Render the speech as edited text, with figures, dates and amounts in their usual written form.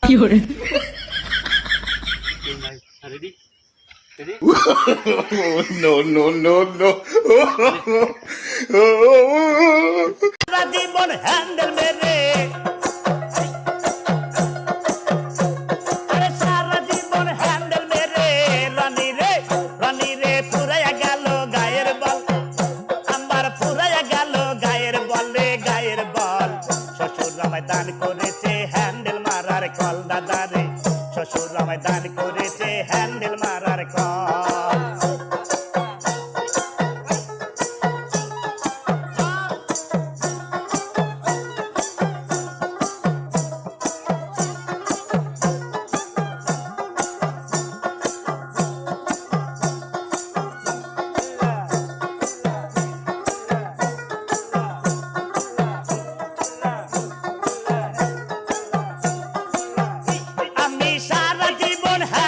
কি hore ready ready No, no, no, no. সারা জীবন handle মেরে আরে সারা জীবন হ্যান্ডেল মেরে রানী রে পুরাইয়া গেল গায়ের বল আমার পুরাইয়া গেল গায়ের বল রে গায়ের বল শ্বশুর আমায় দান করেছে হ্যান্ডেল মারার কল দাদা রে শ্বশুর আমায় দান